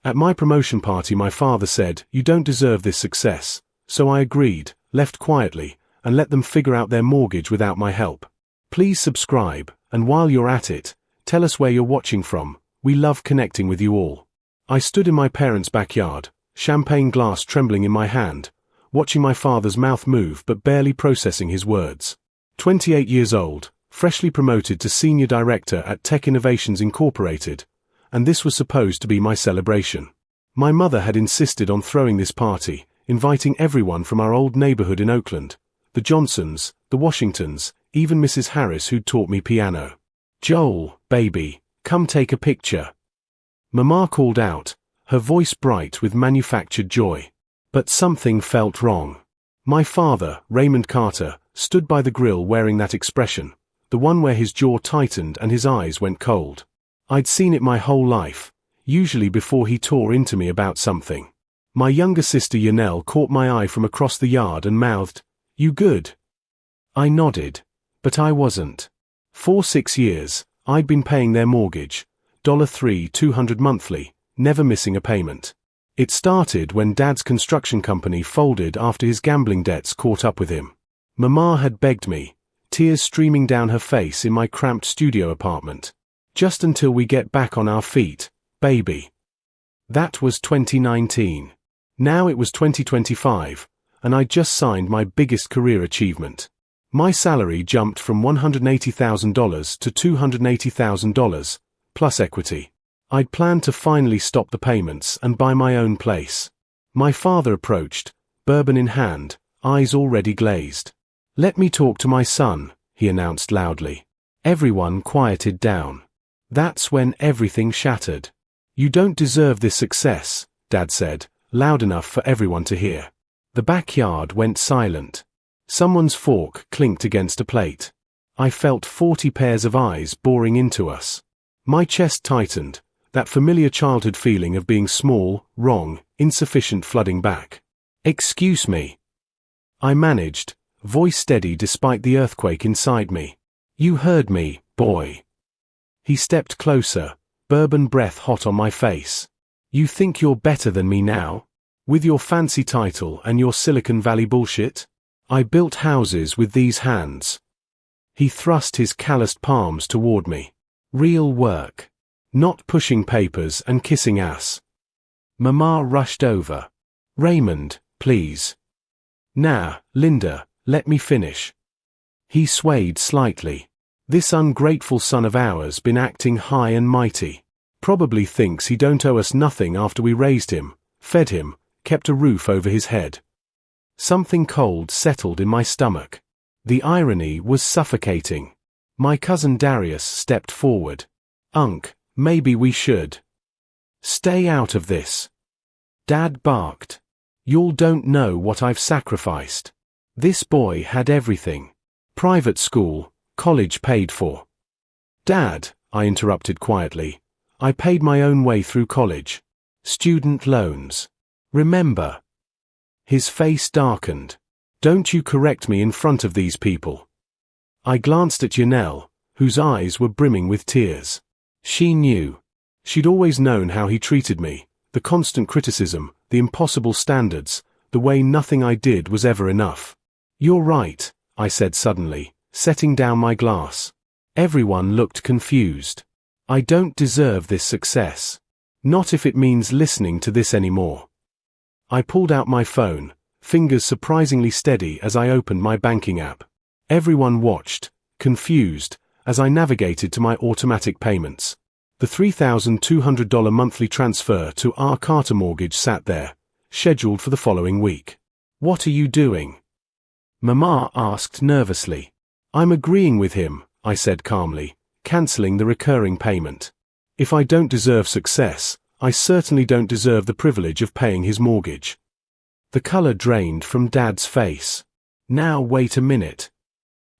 At my promotion party my father said, "You don't deserve this success," so I agreed, left quietly, and let them figure out their mortgage without my help. Please subscribe, and while you're at it, tell us where you're watching from. We love connecting with you all. I stood in my parents' backyard, champagne glass trembling in my hand, watching my father's mouth move but barely processing his words. 28 years old, freshly promoted to Senior Director at Tech Innovations Incorporated, and this was supposed to be my celebration. My mother had insisted on throwing this party, inviting everyone from our old neighborhood in Oakland, the Johnsons, the Washingtons, even Mrs. Harris who'd taught me piano. "Joel, baby, come take a picture." Mama called out, her voice bright with manufactured joy. But something felt wrong. My father, Raymond Carter, stood by the grill wearing that expression, the one where his jaw tightened and his eyes went cold. I'd seen it my whole life, usually before he tore into me about something. My younger sister Yanelle caught my eye from across the yard and mouthed, "You good?" I nodded, but I wasn't. For 6 years, I'd been paying their mortgage, $3,200 monthly, never missing a payment. It started when Dad's construction company folded after his gambling debts caught up with him. Mama had begged me, tears streaming down her face in my cramped studio apartment. "Just until we get back on our feet, baby." That was 2019. Now it was 2025, and I'd just signed my biggest career achievement. My salary jumped from $180,000 to $280,000, plus equity. I'd planned to finally stop the payments and buy my own place. My father approached, bourbon in hand, eyes already glazed. "Let me talk to my son," he announced loudly. Everyone quieted down. That's when everything shattered. "You don't deserve this success," Dad said, loud enough for everyone to hear. The backyard went silent. Someone's fork clinked against a plate. I felt 40 pairs of eyes boring into us. My chest tightened, that familiar childhood feeling of being small, wrong, insufficient flooding back. "Excuse me." I managed, voice steady despite the earthquake inside me. "You heard me, boy." He stepped closer, bourbon breath hot on my face. "You think you're better than me now? With your fancy title and your Silicon Valley bullshit? I built houses with these hands." He thrust his calloused palms toward me. "Real work. Not pushing papers and kissing ass." Mama rushed over. "Raymond, please." "Nah, Linda, let me finish." He swayed slightly. "This ungrateful son of ours been acting high and mighty. Probably thinks he don't owe us nothing after we raised him, fed him, kept a roof over his head." Something cold settled in my stomach. The irony was suffocating. My cousin Darius stepped forward. "Unc, maybe we should stay out of this." Dad barked. "Y'all don't know what I've sacrificed. This boy had everything. Private school, college paid for." "Dad," I interrupted quietly, "I paid my own way through college. Student loans. Remember?" His face darkened. "Don't you correct me in front of these people." I glanced at Yanelle, whose eyes were brimming with tears. She knew. She'd always known how he treated me, the constant criticism, the impossible standards, the way nothing I did was ever enough. "You're right," I said suddenly, setting down my glass. Everyone looked confused. "I don't deserve this success. Not if it means listening to this anymore." I pulled out my phone, fingers surprisingly steady as I opened my banking app. Everyone watched, confused, as I navigated to my automatic payments. The $3,200 monthly transfer to our Carter mortgage sat there, scheduled for the following week. "What are you doing?" Mama asked nervously. "I'm agreeing with him," I said calmly, cancelling the recurring payment. If I don't deserve success, I certainly don't deserve the privilege of paying his mortgage. The color drained from Dad's face. "Now wait a minute."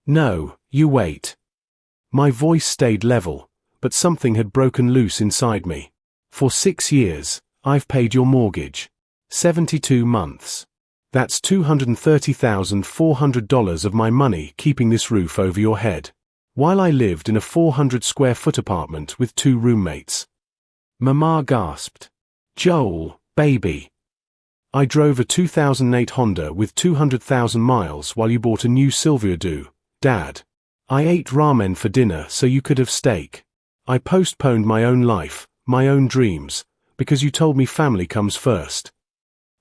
"No, you wait." My voice stayed level, but something had broken loose inside me. "For 6 years, I've paid your mortgage. 72 months. That's $230,400 of my money keeping this roof over your head, while I lived in a 400 square foot apartment with 2 roommates." Mama gasped. Joel, baby. I drove a 2008 Honda with 200,000 miles while you bought a new Silverado, Dad. I ate ramen for dinner so you could have steak. I postponed my own life, my own dreams, because you told me family comes first.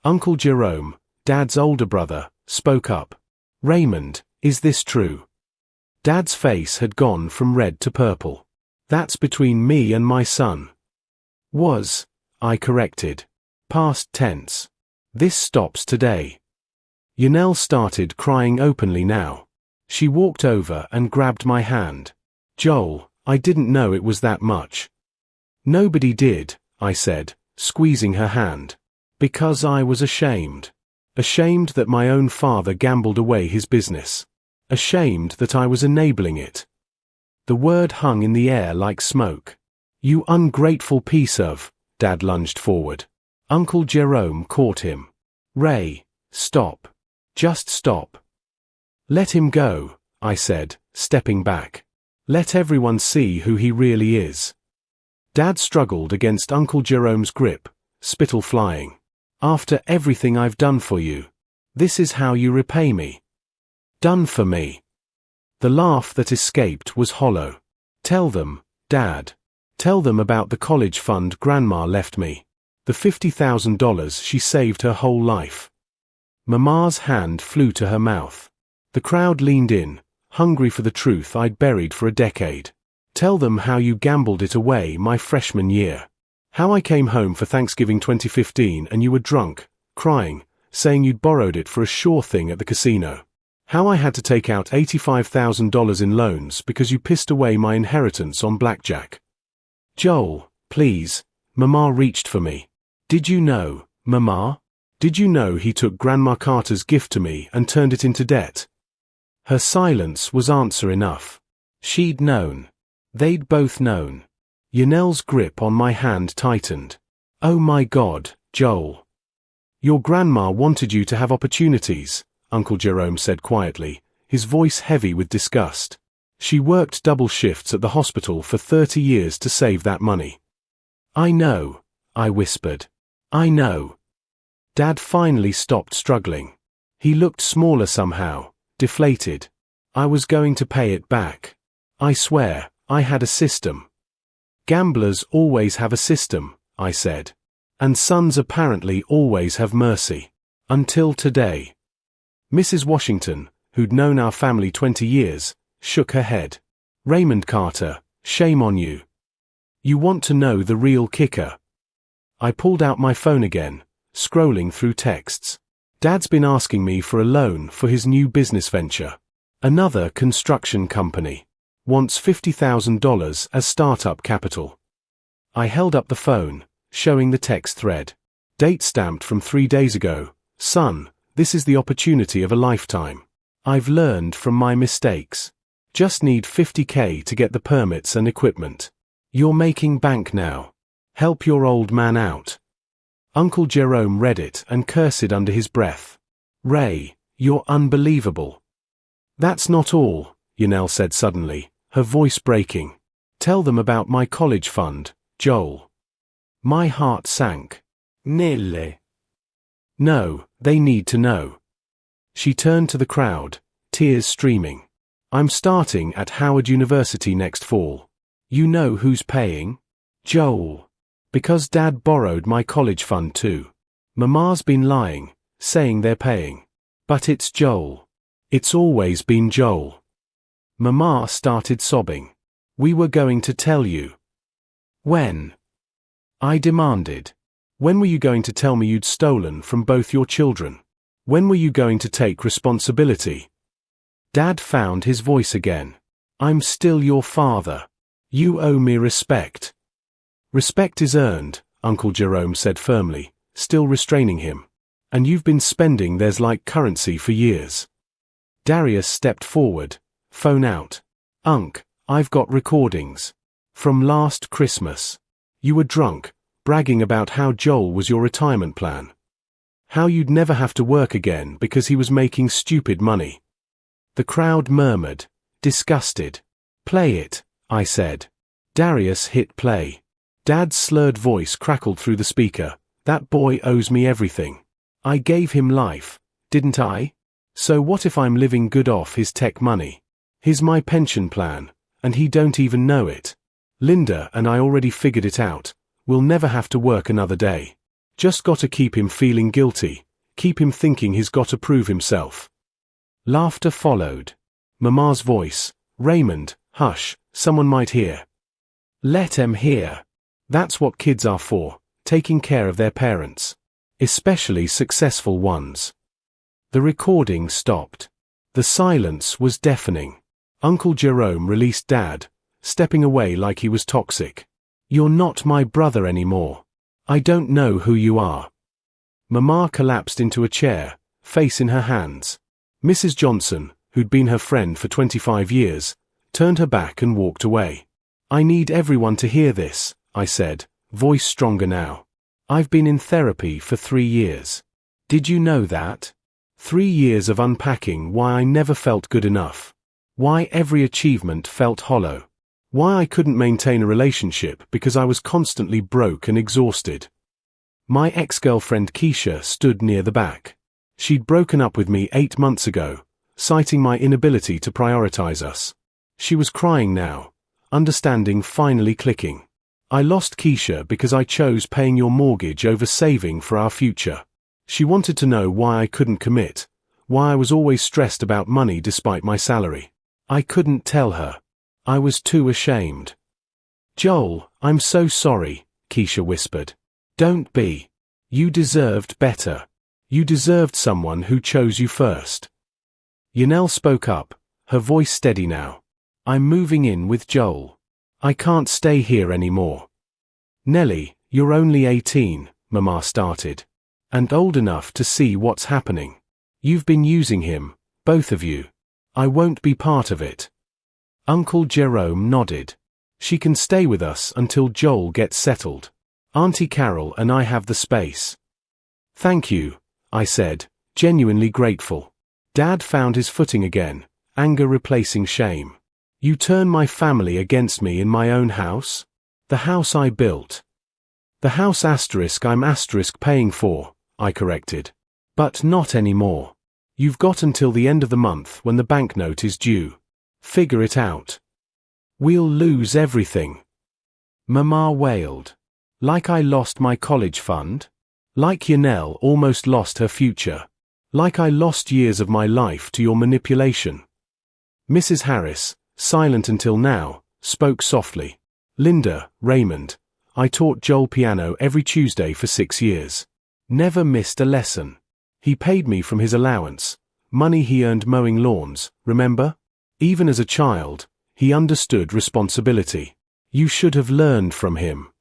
Uncle Jerome, Dad's older brother, spoke up. Raymond, is this true? Dad's face had gone from red to purple. That's between me and my son. Was, I corrected. Past tense. This stops today. Yanel started crying openly now. She walked over and grabbed my hand. Joel, I didn't know it was that much. Nobody did, I said, squeezing her hand. Because I was ashamed. Ashamed that my own father gambled away his business. Ashamed that I was enabling it. The word hung in the air like smoke. You ungrateful piece of... Dad lunged forward. Uncle Jerome caught him. Ray, stop. Just stop. Let him go, I said, stepping back. Let everyone see who he really is. Dad struggled against Uncle Jerome's grip, spittle flying. After everything I've done for you. This is how you repay me. Done for me. The laugh that escaped was hollow. Tell them, Dad. Tell them about the college fund Grandma left me. The $50,000 she saved her whole life. Mama's hand flew to her mouth. The crowd leaned in, hungry for the truth I'd buried for a decade. Tell them how you gambled it away my freshman year. How I came home for Thanksgiving 2015 and you were drunk, crying, saying you'd borrowed it for a sure thing at the casino. How I had to take out $85,000 in loans because you pissed away my inheritance on blackjack. Joel, please. Mama reached for me. Did you know, Mama? Did you know he took Grandma Carter's gift to me and turned it into debt? Her silence was answer enough. She'd known. They'd both known. Yanel's grip on my hand tightened. Oh my God, Joel. Your grandma wanted you to have opportunities, Uncle Jerome said quietly, his voice heavy with disgust. She worked double shifts at the hospital for 30 years to save that money. I know, I whispered. I know. Dad finally stopped struggling. He looked smaller somehow, deflated. I was going to pay it back. I swear, I had a system. Gamblers always have a system, I said. And sons apparently always have mercy. Until today. Mrs. Washington, who'd known our family 20 years, shook her head. Raymond Carter, shame on you. You want to know the real kicker? I pulled out my phone again, scrolling through texts. Dad's been asking me for a loan for his new business venture. Another construction company. Wants $50,000 as startup capital. I held up the phone, showing the text thread. Date stamped from 3 days ago. Son, this is the opportunity of a lifetime. I've learned from my mistakes. Just need $50K to get the permits and equipment. You're making bank now. Help your old man out. Uncle Jerome read it and cursed under his breath. Ray, you're unbelievable. That's not all, Yanel said suddenly, her voice breaking. Tell them about my college fund, Joel. My heart sank. Nille. No, they need to know. She turned to the crowd, tears streaming. I'm starting at Howard University next fall. You know who's paying? Joel. Because Dad borrowed my college fund too. Mama's been lying, saying they're paying. But it's Joel. It's always been Joel. Mama started sobbing. We were going to tell you. When? I demanded. When were you going to tell me you'd stolen from both your children? When were you going to take responsibility? Dad found his voice again. I'm still your father. You owe me respect. Respect is earned, Uncle Jerome said firmly, still restraining him. And you've been spending theirs like currency for years. Darius stepped forward, phone out. Unc, I've got recordings. From last Christmas. You were drunk, bragging about how Joel was your retirement plan. How you'd never have to work again because he was making stupid money. The crowd murmured, disgusted. Play it, I said. Darius hit play. Dad's slurred voice crackled through the speaker, That boy owes me everything. I gave him life, didn't I? So what if I'm living good off his tech money? He's my pension plan, and he don't even know it. Linda and I already figured it out. We'll never have to work another day. Just gotta keep him feeling guilty, keep him thinking he's gotta prove himself. Laughter followed. Mama's voice, Raymond, hush, someone might hear. Let 'em hear. That's what kids are for, taking care of their parents. Especially successful ones. The recording stopped. The silence was deafening. Uncle Jerome released Dad, stepping away like he was toxic. You're not my brother anymore. I don't know who you are. Mama collapsed into a chair, face in her hands. Mrs. Johnson, who'd been her friend for 25 years, turned her back and walked away. I need everyone to hear this, I said, voice stronger now. I've been in therapy for 3 years. Did you know that? 3 years of unpacking why I never felt good enough. Why every achievement felt hollow. Why I couldn't maintain a relationship because I was constantly broke and exhausted. My ex-girlfriend Keisha stood near the back. She'd broken up with me 8 months ago, citing my inability to prioritize us. She was crying now, understanding finally clicking. I lost Keisha because I chose paying your mortgage over saving for our future. She wanted to know why I couldn't commit, why I was always stressed about money despite my salary. I couldn't tell her. I was too ashamed. Joel, I'm so sorry, Keisha whispered. Don't be. You deserved better. You deserved someone who chose you first. Yanel spoke up, her voice steady now. I'm moving in with Joel. I can't stay here anymore. Nellie, you're only 18, Mama started. And old enough to see what's happening. You've been using him, both of you. I won't be part of it. Uncle Jerome nodded. She can stay with us until Joel gets settled. Auntie Carol and I have the space. Thank you, I said, genuinely grateful. Dad found his footing again, anger replacing shame. You turn my family against me in my own house? The house I built. The house I'm paying for, I corrected. But not anymore. You've got until the end of the month when the banknote is due. Figure it out. We'll lose everything. Mama wailed. Like I lost my college fund? Like Yanel almost lost her future? Like I lost years of my life to your manipulation? Mrs. Harris, silent until now, spoke softly. Linda, Raymond, I taught Joel piano every Tuesday for 6 years. Never missed a lesson. He paid me from his allowance, money he earned mowing lawns, remember? Even as a child, he understood responsibility. You should have learned from him.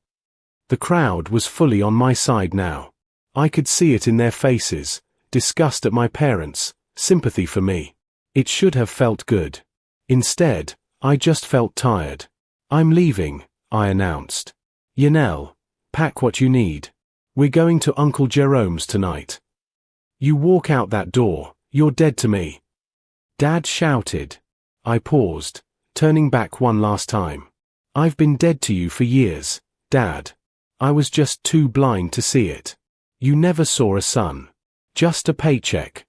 The crowd was fully on my side now. I could see it in their faces, disgust at my parents, sympathy for me. It should have felt good. Instead, I just felt tired. I'm leaving, I announced. Yanel, pack what you need. We're going to Uncle Jerome's tonight. You walk out that door, you're dead to me. Dad shouted. I paused, turning back one last time. I've been dead to you for years, Dad. I was just too blind to see it. You never saw a son. Just a paycheck.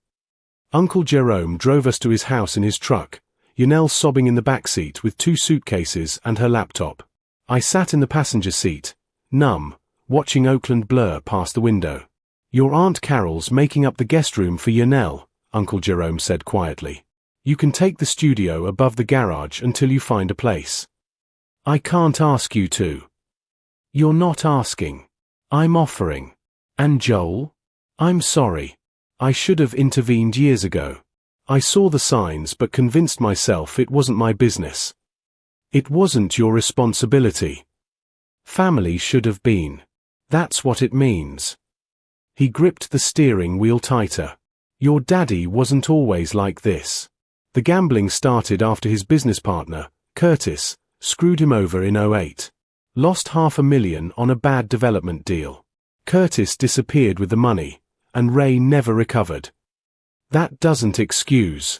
Uncle Jerome drove us to his house in his truck, Yanel sobbing in the back seat with 2 suitcases and her laptop. I sat in the passenger seat, numb, watching Oakland blur past the window. Your Aunt Carol's making up the guest room for Yanel, Uncle Jerome said quietly. You can take the studio above the garage until you find a place. I can't ask you to. You're not asking. I'm offering. And Joel? I'm sorry. I should have intervened years ago. I saw the signs but convinced myself it wasn't my business. It wasn't your responsibility. Family should have been. That's what it means. He gripped the steering wheel tighter. Your daddy wasn't always like this. The gambling started after his business partner, Curtis, screwed him over in 2008. Lost $500,000 on a bad development deal. Curtis disappeared with the money, and Ray never recovered. That doesn't excuse.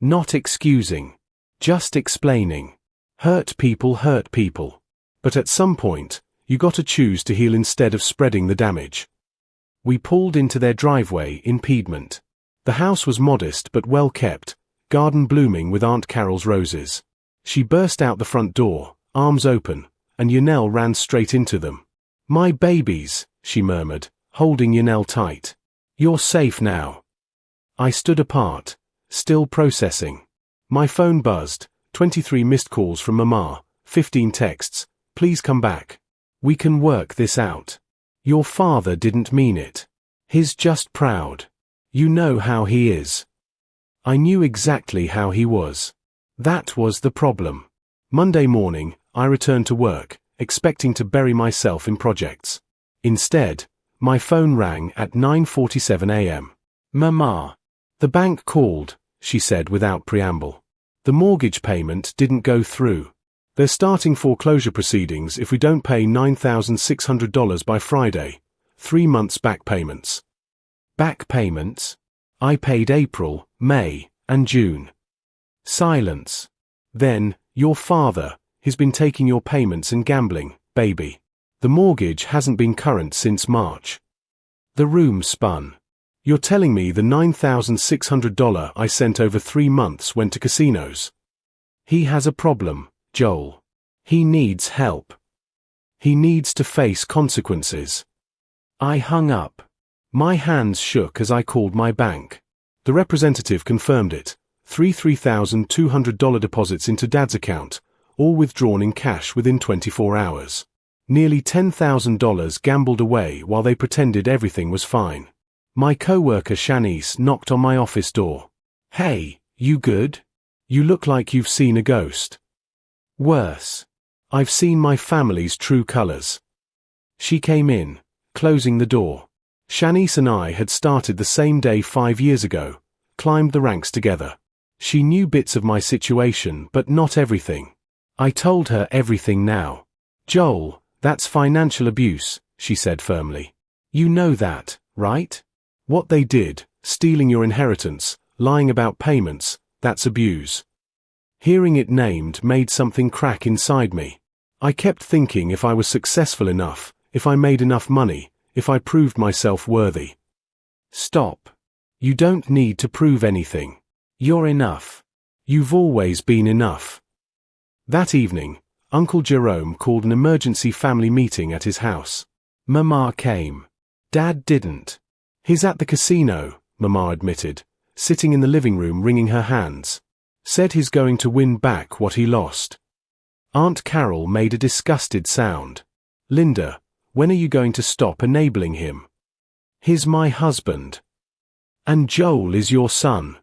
Not excusing. Just explaining. Hurt people. But at some point, You gotta choose to heal instead of spreading the damage. We pulled into their driveway in Piedmont. The house was modest but well kept, garden blooming with Aunt Carol's roses. She burst out the front door, arms open, and Yanel ran straight into them. "My babies," she murmured, holding Yanel tight. "You're safe now." I stood apart, still processing. My phone buzzed, 23 missed calls from Mama, 15 texts, "Please come back. We can work this out. Your father didn't mean it. He's just proud. You know how he is." I knew exactly how he was. That was the problem. Monday morning, I returned to work, expecting to bury myself in projects. Instead, my phone rang at 9:47 a.m. "Mama." "The bank called," she said without preamble. "The mortgage payment didn't go through. They're starting foreclosure proceedings if we don't pay $9,600 by Friday. 3 months back payments." Back payments? I paid April, May, and June. Silence. "Then, your father, he's been taking your payments and gambling, baby. The mortgage hasn't been current since March." The room spun. "You're telling me the $9,600 I sent over 3 months went to casinos?" "He has a problem, Joel. He needs help. He needs to face consequences." I hung up. My hands shook as I called my bank. The representative confirmed it. $3,200 deposits into Dad's account, all withdrawn in cash within 24 hours. Nearly $10,000 gambled away while they pretended everything was fine. My coworker Shanice knocked on my office door. "Hey, you good? You look like you've seen a ghost." "Worse. I've seen my family's true colors." She came in, closing the door. Shanice and I had started the same day 5 years ago, climbed the ranks together. She knew bits of my situation but not everything. I told her everything now. "Joel, that's financial abuse," she said firmly. "You know that, right? What they did, stealing your inheritance, lying about payments, that's abuse." Hearing it named made something crack inside me. I kept thinking if I was successful enough, if I made enough money, if I proved myself worthy. "Stop. You don't need to prove anything. You're enough. You've always been enough." That evening, Uncle Jerome called an emergency family meeting at his house. Mama came. Dad didn't. "He's at the casino," Mama admitted, sitting in the living room wringing her hands. "Said he's going to win back what he lost." Aunt Carol made a disgusted sound. "Linda, when are you going to stop enabling him? He's my husband. And Joel is your son."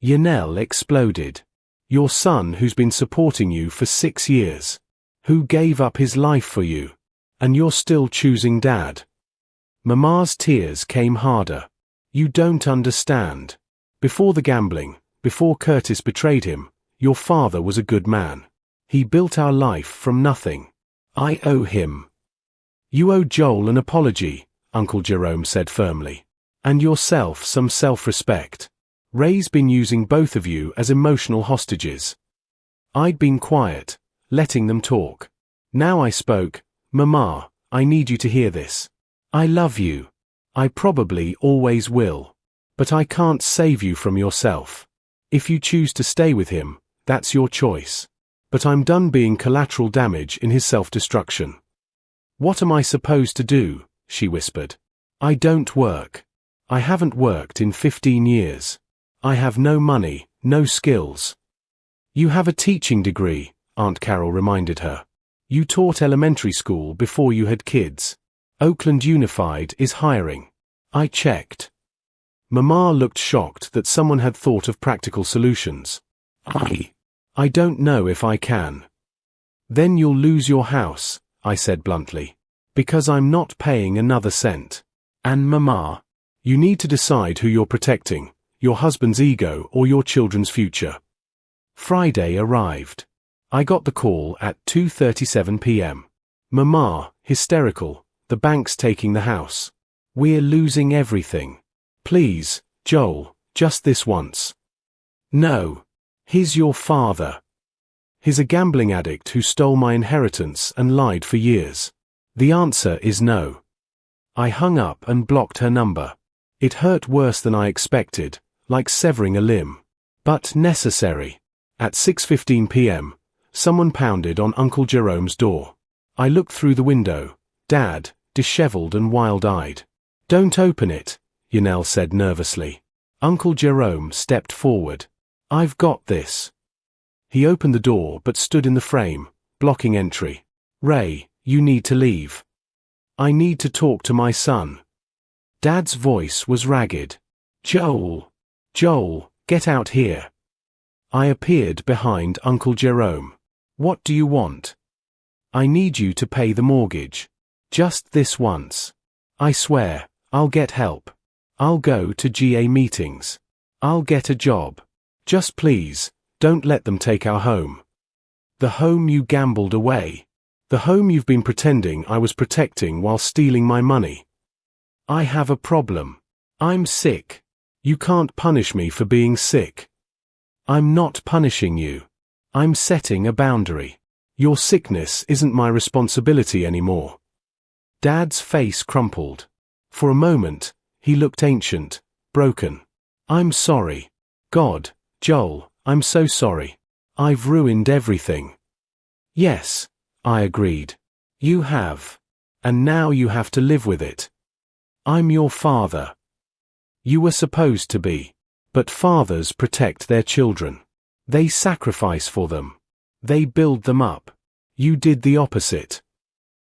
Yanel exploded. "Your son who's been supporting you for 6 years. Who gave up his life for you. And you're still choosing Dad." Mama's tears came harder. "You don't understand. Before the gambling, before Curtis betrayed him, your father was a good man. He built our life from nothing. I owe him." "You owe Joel an apology," Uncle Jerome said firmly. "And yourself some self-respect. Ray's been using both of you as emotional hostages." I'd been quiet, letting them talk. Now I spoke. "Mama, I need you to hear this. I love you. I probably always will. But I can't save you from yourself. If you choose to stay with him, that's your choice. But I'm done being collateral damage in his self-destruction." "What am I supposed to do?" she whispered. "I don't work. I haven't worked in 15 years. I have no money, no skills." "You have a teaching degree," Aunt Carol reminded her. "You taught elementary school before you had kids. Oakland Unified is hiring." I checked. Mama looked shocked that someone had thought of practical solutions. I don't know if I can." "Then you'll lose your house," I said bluntly. "Because I'm not paying another cent. And Mama, you need to decide who you're protecting, your husband's ego or your children's future." Friday arrived. I got the call at 2:37 p.m. "Mama, hysterical, the bank's taking the house. We're losing everything. Please, Joel, just this once." "No. He's your father. He's a gambling addict who stole my inheritance and lied for years. The answer is no. I hung up and blocked her number. It hurt worse than I expected, like severing a limb. But necessary. At 6:15 p.m., someone pounded on Uncle Jerome's door. I looked through the window. Dad, disheveled and wild-eyed. "Don't open it," Yanel said nervously. Uncle Jerome stepped forward. "I've got this." He opened the door but stood in the frame, blocking entry. "Ray, you need to leave. I need to talk to my son." Dad's voice was ragged. Joel, get out here." I appeared behind Uncle Jerome. "What do you want?" "I need you to pay the mortgage. Just this once. I swear, I'll get help. I'll go to GA meetings. I'll get a job. Just please, don't let them take our home. The home you gambled away. The home you've been pretending I was protecting while stealing my money. I have a problem. I'm sick. You can't punish me for being sick." "I'm not punishing you. I'm setting a boundary. Your sickness isn't my responsibility anymore." Dad's face crumpled. For a moment, he looked ancient, broken. "I'm sorry. God, Joel, I'm so sorry. I've ruined everything." "Yes," I agreed. "You have. And now you have to live with it. I'm your father. You were supposed to be. But fathers protect their children. They sacrifice for them. They build them up. You did the opposite."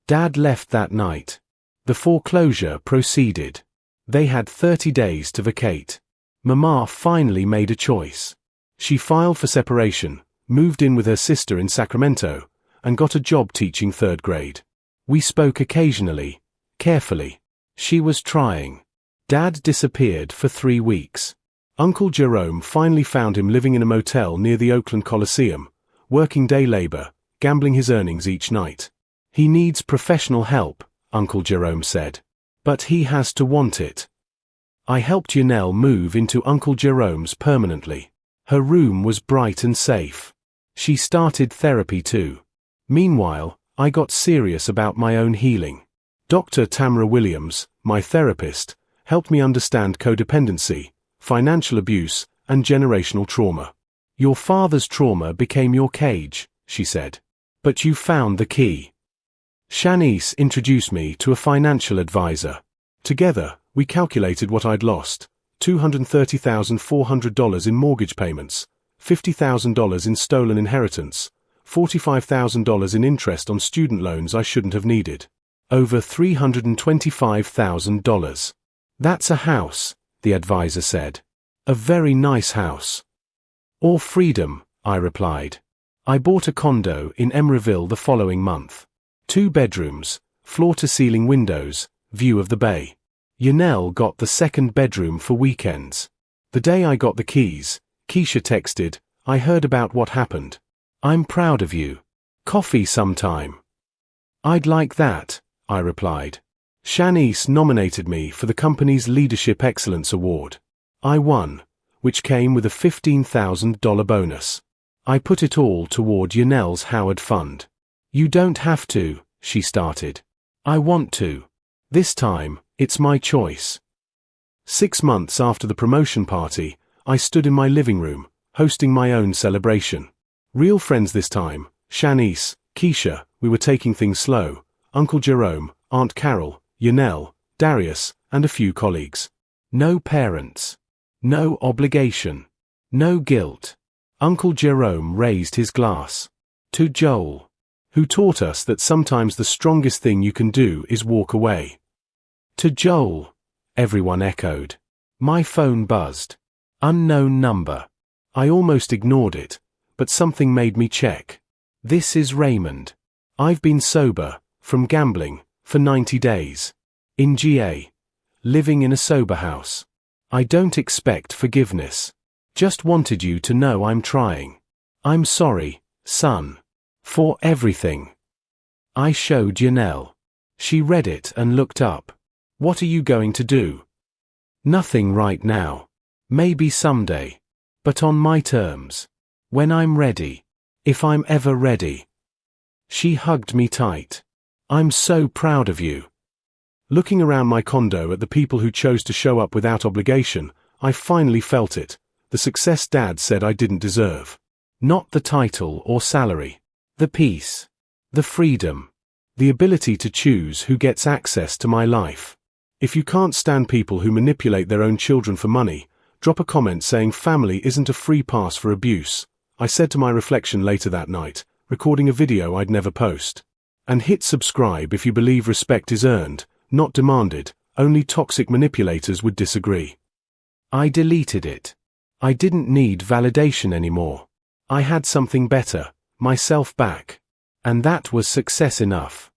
Dad left that night. The foreclosure proceeded. They had 30 days to vacate. Mama finally made a choice. She filed for separation, moved in with her sister in Sacramento, and got a job teaching 3rd grade. We spoke occasionally, carefully. She was trying. Dad disappeared for 3 weeks. Uncle Jerome finally found him living in a motel near the Oakland Coliseum, working day labor, gambling his earnings each night. "He needs professional help," Uncle Jerome said. "But he has to want it." I helped Yanel move into Uncle Jerome's permanently. Her room was bright and safe. She started therapy too. Meanwhile, I got serious about my own healing. Dr. Tamara Williams, my therapist, helped me understand codependency, financial abuse, and generational trauma. "Your father's trauma became your cage," she said. "But you found the key." Shanice introduced me to a financial advisor. Together, we calculated what I'd lost: $230,400 in mortgage payments, $50,000 in stolen inheritance, $45,000 in interest on student loans I shouldn't have needed. Over $325,000. "That's a house," the advisor said. "A very nice house." "Or freedom," I replied. I bought a condo in Emeryville the following month. 2 bedrooms, floor-to-ceiling windows, view of the bay. Yanel got the 2nd bedroom for weekends. The day I got the keys, Keisha texted, "I heard about what happened. I'm proud of you. Coffee sometime." "I'd like that," I replied. Shanice nominated me for the company's Leadership Excellence Award. I won, which came with a $15,000 bonus. I put it all toward Yanel's Howard Fund. "You don't have to," she started. "I want to. This time, it's my choice." 6 months after the promotion party, I stood in my living room, hosting my own celebration. Real friends this time: Shanice, Keisha, we were taking things slow, Uncle Jerome, Aunt Carol, Yanel, Darius, and a few colleagues. No parents. No obligation. No guilt. Uncle Jerome raised his glass. To Joel, who taught us that sometimes the strongest thing you can do is walk away. To Joel, everyone echoed. My phone buzzed. Unknown number. I almost ignored it, but something made me check. This is Raymond. I've been sober, from gambling, for 90 days. In GA. Living in a sober house. I don't expect forgiveness. Just wanted you to know I'm trying. I'm sorry, son. For everything. I showed Yanel. She read it and looked up. What are you going to do? Nothing right now. Maybe someday. But on my terms. When I'm ready. If I'm ever ready. She hugged me tight. I'm so proud of you. Looking around my condo at the people who chose to show up without obligation, I finally felt it, the success Dad said I didn't deserve. Not the title or salary. The peace. The freedom. The ability to choose who gets access to my life. If you can't stand people who manipulate their own children for money, drop a comment saying family isn't a free pass for abuse, I said to my reflection later that night, recording a video I'd never post. And hit subscribe if you believe respect is earned, not demanded. Only toxic manipulators would disagree. I deleted it. I didn't need validation anymore. I had something better, myself back. And that was success enough.